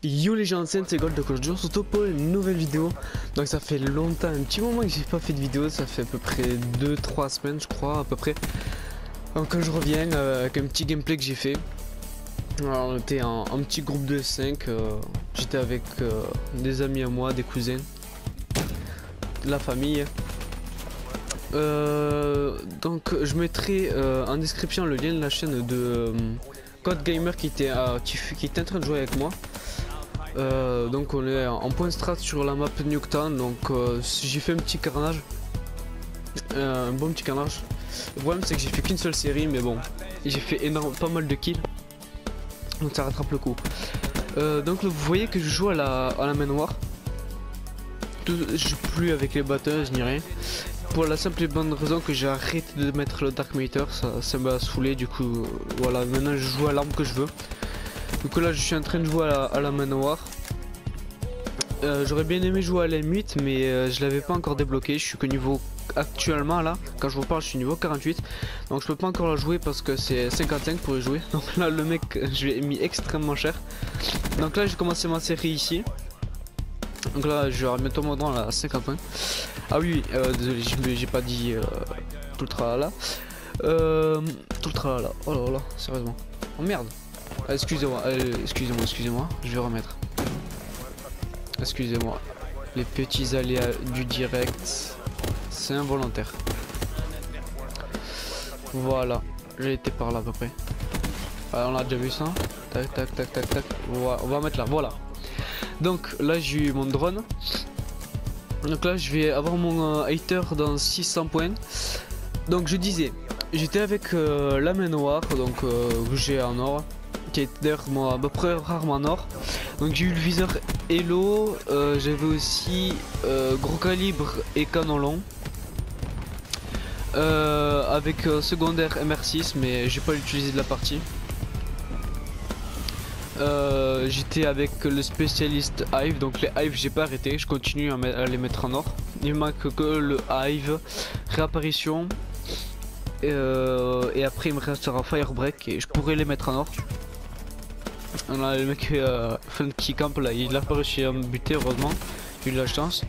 Yo les gens, c'est Gold, donc aujourd'hui on se retrouve pour une nouvelle vidéo. Donc ça fait longtemps, un petit moment que j'ai pas fait de vidéo, ça fait à peu près 2-3 semaines je crois à peu près. Donc je reviens avec un petit gameplay que j'ai fait. Alors, on était un petit groupe de 5, j'étais avec des amis à moi, des cousins, de la famille. Donc je mettrai en description le lien de la chaîne de Code Gamer qui était en train de jouer avec moi. Donc on est en point strat sur la map Nuketown, donc j'ai fait un petit carnage, un bon petit carnage. Le problème c'est que j'ai fait qu'une seule série, mais bon, j'ai fait pas mal de kills, donc ça rattrape le coup. Donc vous voyez que je joue à la manoir. Je joue plus avec les batteuses ni rien, pour la simple et bonne raison que j'ai arrêté de mettre le Dark Matter, ça m'a saoulé. Du coup voilà, maintenant je joue à l'arme que je veux. Donc là je suis en train de jouer à la manoir. J'aurais bien aimé jouer à l'M8 mais je l'avais pas encore débloqué. Je suis que niveau actuellement là, quand je vous parle je suis niveau 48. Donc je peux pas encore la jouer parce que c'est 55 pour y jouer. Donc là le mec je l'ai mis extrêmement cher. Donc là j'ai commencé ma série ici. Donc là je vais bientôt me rendre à 50 points. Ah oui, désolé j'ai pas dit tout le tralala. Tout le tralala, oh là là, sérieusement. Oh merde. Excusez-moi, excusez-moi, je vais remettre. Excusez-moi, les petits aléas du direct, c'est involontaire. Voilà, j'ai été par là à peu près. On a déjà vu ça. Tac, tac, tac, tac, tac. On va mettre là, voilà. Donc là j'ai eu mon drone. Donc là je vais avoir mon hater dans 600 points. Donc je disais, j'étais avec la main noire, donc que j'ai en or, qui est d'ailleurs moi à peu près rarement en or. Donc j'ai eu le viseur Hello, j'avais aussi gros calibre et canon long. Avec secondaire MR6 mais j'ai pas l'utilisé de la partie. J'étais avec le spécialiste Hive, donc les Hive j'ai pas arrêté, je continue à les mettre en or. Il me manque que le Hive, réapparition et après il me restera Firebreak et je pourrais les mettre en or. Là le mec qui campe là, il a pas réussi à me buter heureusement, j'ai eu de la chance.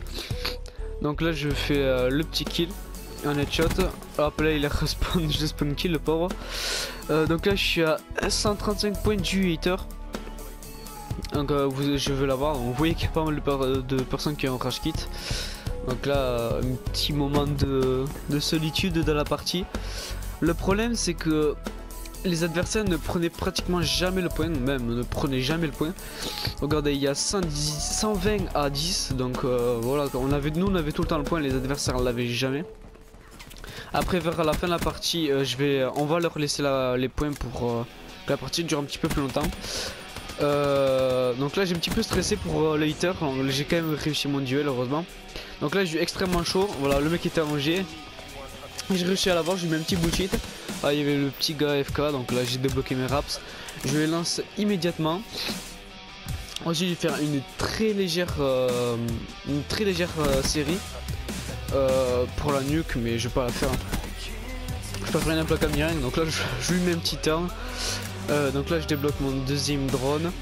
Donc là je fais le petit kill, un headshot, hop là il a respawn, je spawn kill le pauvre. Donc là je suis à 135 points du hater. Donc je veux l'avoir, vous voyez qu'il y a pas mal de personnes qui ont rage kit. Donc là un petit moment de solitude dans la partie. Le problème c'est que les adversaires ne prenaient pratiquement jamais le point, même ne prenaient jamais le point. Regardez, il y a 120 à 10, donc voilà, nous on avait tout le temps le point, les adversaires l'avaient jamais. Après vers la fin de la partie, on va leur laisser les points pour que la partie dure un petit peu plus longtemps. Donc là j'ai un petit peu stressé pour le hitter, j'ai quand même réussi mon duel heureusement. Donc là j'ai eu extrêmement chaud, voilà le mec était allongé. J'ai réussi à l'avoir, j'ai mis un petit bullshit. Ah il y avait le petit gars FK, donc là j'ai débloqué mes raps. Je les lance immédiatement. Ensuite je vais faire une très légère série pour la nuque, mais je vais pas la faire. Je peux pas faire une implacable ni rien, donc là je lui mets un petit turn. Donc là je débloque mon deuxième drone.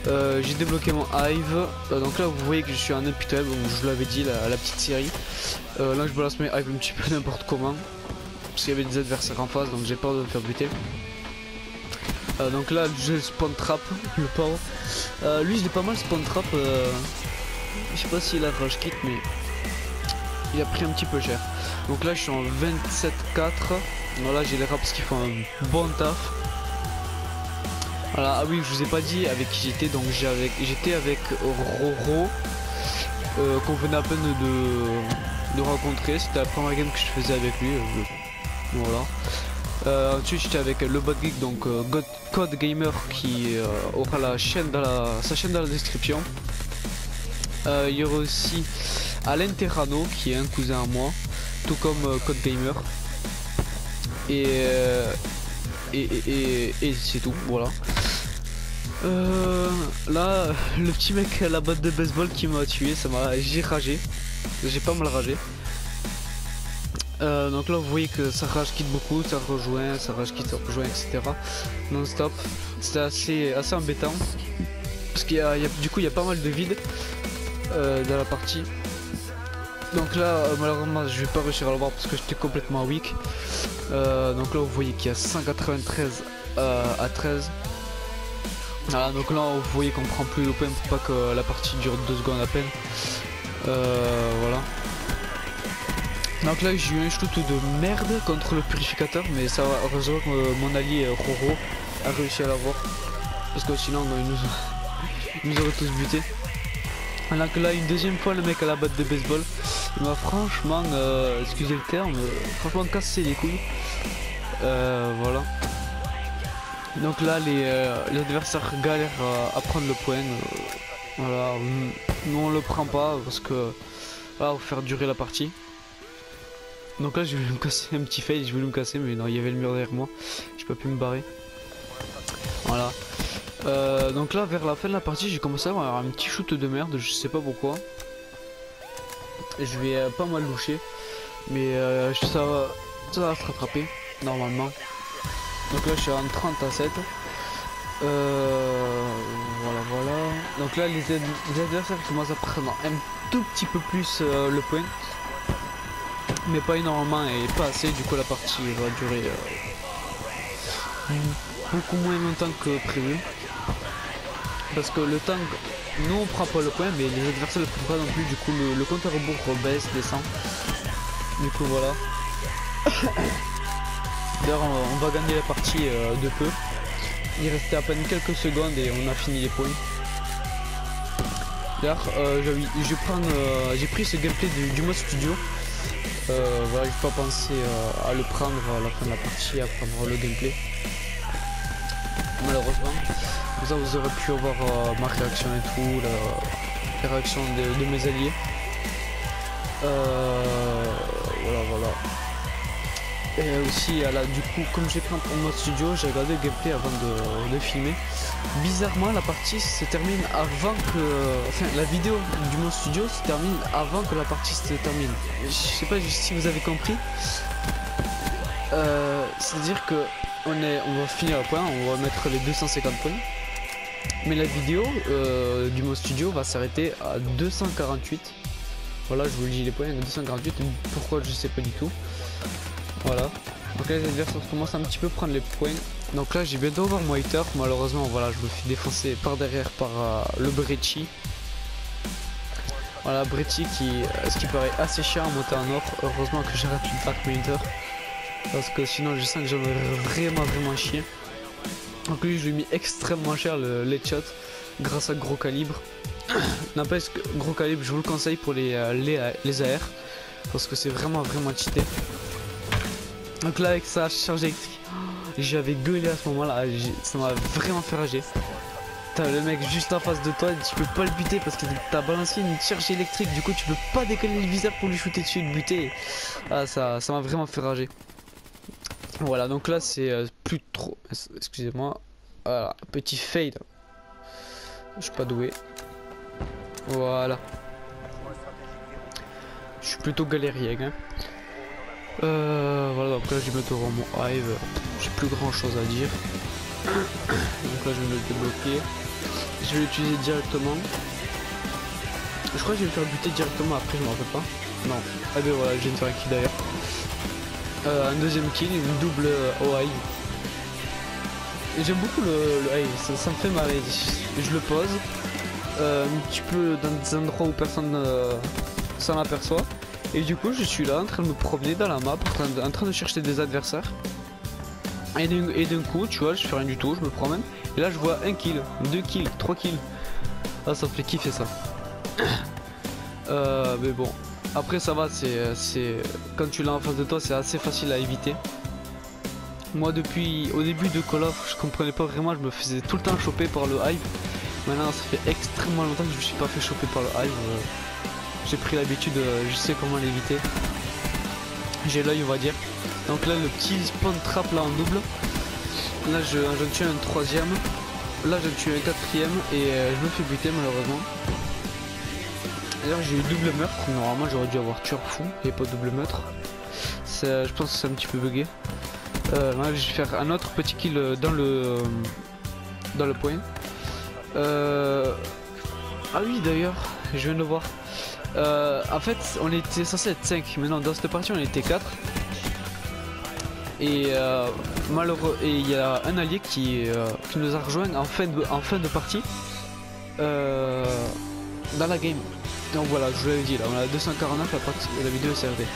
J'ai débloqué mon Hive. Donc là vous voyez que je suis en imputable, donc je vous l'avais dit, la petite série. Là je balance mes Hive un petit peu n'importe comment, parce qu'il y avait des adversaires en face, donc j'ai peur de me faire buter. Donc là je spawn trap, le pauvre. Lui je l'ai pas mal spawn trap. Je sais pas s'il a rush kit, mais il a pris un petit peu cher. Donc là je suis en 27-4. Voilà, j'ai les raps qui font un bon taf. Voilà, ah oui je vous ai pas dit avec qui j'étais, donc j'étais avec Roro, qu'on venait à peine de rencontrer. C'était la première game que je faisais avec lui, voilà. Ensuite j'étais avec le bot geek, donc Code Gamer, qui aura sa chaîne dans la description. Il y aura aussi Alain Terrano qui est un cousin à moi, tout comme Code Gamer. Et c'est tout, voilà. Là le petit mec à la botte de baseball qui m'a tué, j'ai ragé, j'ai pas mal ragé. Donc là vous voyez que ça rage quitte beaucoup, ça rejoint, ça rage quitte, ça rejoint, etc. non stop. C'était assez embêtant Parce du coup il y a pas mal de vide dans la partie. Donc là malheureusement je vais pas réussir à l'avoir parce que j'étais complètement weak. Donc là vous voyez qu'il y a 193 à 13. Voilà, donc là vous voyez qu'on prend plus l'open pour pas que la partie dure 2 secondes à peine. Voilà. Donc là j'ai eu un shoot de merde contre le purificateur, mais ça va, heureusement que mon allié Roro a réussi à l'avoir. Parce que sinon il nous aurait tous buté. Alors que là une deuxième fois le mec à la batte de baseball, il m'a franchement, excusez le terme, franchement cassé les couilles. Voilà. Donc là les adversaires galèrent à prendre le point. Voilà, nous on le prend pas parce que voilà, faut faire durer la partie. Donc là je vais me casser un petit fail, je voulais me casser mais non il y avait le mur derrière moi, j'ai pas pu me barrer. Voilà. Donc là vers la fin de la partie j'ai commencé à avoir un petit shoot de merde, je sais pas pourquoi. Je vais pas mal loucher, mais ça va se rattraper normalement. Donc là je suis en 30 à 7. Voilà. Donc là les adversaires commencent à prendre un tout petit peu plus le point. Mais pas énormément et pas assez, du coup la partie va durer beaucoup moins longtemps que prévu. Parce que le temps, nous on prend pas le point mais les adversaires le prennent pas non plus, du coup le compte à rebours baisse, descend. Du coup voilà. D'ailleurs on va gagner la partie de peu. Il restait à peine quelques secondes et on a fini les points. D'ailleurs j'ai pris ce gameplay du mode studio. Voilà, j'ai pas pensé à le prendre à la fin de la partie, à prendre le gameplay. Malheureusement. Comme ça vous aurez pu avoir ma réaction et tout, la réaction de mes alliés. Voilà. Et aussi du coup comme j'ai pris en mode studio, j'ai regardé le gameplay avant de filmer. Bizarrement la partie se termine avant que... Enfin la vidéo du mode studio se termine avant que la partie se termine. Je sais pas si vous avez compris. C'est à dire que on va finir à point, on va mettre les 250 points. Mais la vidéo du mode studio va s'arrêter à 248. Voilà, je vous le dis les points, 248. Pourquoi je sais pas du tout. Voilà. Donc là les adversaires commencent à un petit peu prendre les points. Donc là j'ai bientôt voir mon hater. Malheureusement voilà, je me suis défoncé par derrière par le Brecci. Voilà, Brecci ce qui paraît assez cher à monter en or. Heureusement que j'arrête le Dark Winter. Parce que sinon je sens que j'en ai vraiment chier. Donc lui je lui ai mis extrêmement cher le headshot grâce à gros calibre. N'empêche que gros calibre je vous le conseille pour les AR. Parce que c'est vraiment cheaté. Donc là avec sa charge électrique, j'avais gueulé à ce moment là, ça m'a vraiment fait rager. T'as le mec juste en face de toi, tu peux pas le buter parce que t'as balancé une charge électrique, du coup tu peux pas décaler le viseur pour lui shooter dessus et le buter. Ah ça m'a vraiment fait rager. Voilà donc là c'est plus trop, excusez-moi, voilà, petit fade. Je suis pas doué. Voilà. Je suis plutôt galérien hein. Voilà donc là je vais mettre devant mon hive, j'ai plus grand chose à dire. Donc là je vais le débloquer, je vais l'utiliser directement. Je crois que je vais me faire buter directement après, je m'en rappelle pas. Non, ah ben voilà, je viens de faire un kill d'ailleurs. Un deuxième kill, une double au hive. Et j'aime beaucoup le hive, ça me fait marrer. Je le pose un petit peu dans des endroits où personne s'en aperçoit. Et du coup je suis là en train de me promener dans la map, en train de chercher des adversaires. Et d'un coup tu vois je fais rien du tout, je me promène. Et là je vois un kill, 2 kills, 3 kills. Ah ça me fait kiffer ça. Mais bon. Après ça va, c'est quand tu l'as en face de toi c'est assez facile à éviter. Moi depuis au début de Call of je comprenais pas vraiment, je me faisais tout le temps choper par le hive. Maintenant ça fait extrêmement longtemps que je me suis pas fait choper par le hive. J'ai pris l'habitude, je sais comment l'éviter. J'ai l'œil on va dire. Donc là le petit spawn trap là en double. Là j'en tue un troisième. Là j'en tue un quatrième et je me fais buter malheureusement. D'ailleurs j'ai eu double meurtre. Normalement j'aurais dû avoir tueur fou et pas double meurtre. Je pense que c'est un petit peu bugué. Là je vais faire un autre petit kill dans le point. Ah oui d'ailleurs, je viens de le voir. En fait on était censé être 5, mais non, dans cette partie on était 4. Et malheureux, et il y a un allié qui nous a rejoint en fin de partie dans la game. Donc voilà, je vous l'avais dit, là on a 249, la vidéo est arrêtée.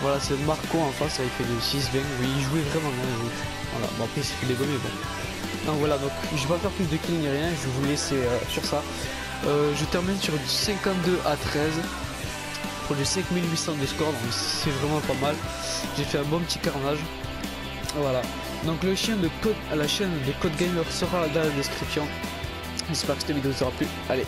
Voilà, c'est Marco en face, il fait le 6-20, oui, il jouait vraiment bien. Oui. Voilà, bon après il s'est fait des bonnes, mais bon. Donc voilà, donc je vais pas faire plus de kills ni rien, je vais vous laisser sur ça. Je termine sur du 52 à 13 pour du 5800 de score, donc c'est vraiment pas mal. J'ai fait un bon petit carnage. Voilà, donc le chien de code, la chaîne de Code Gamer sera dans la description. J'espère que cette vidéo vous aura plu. Allez,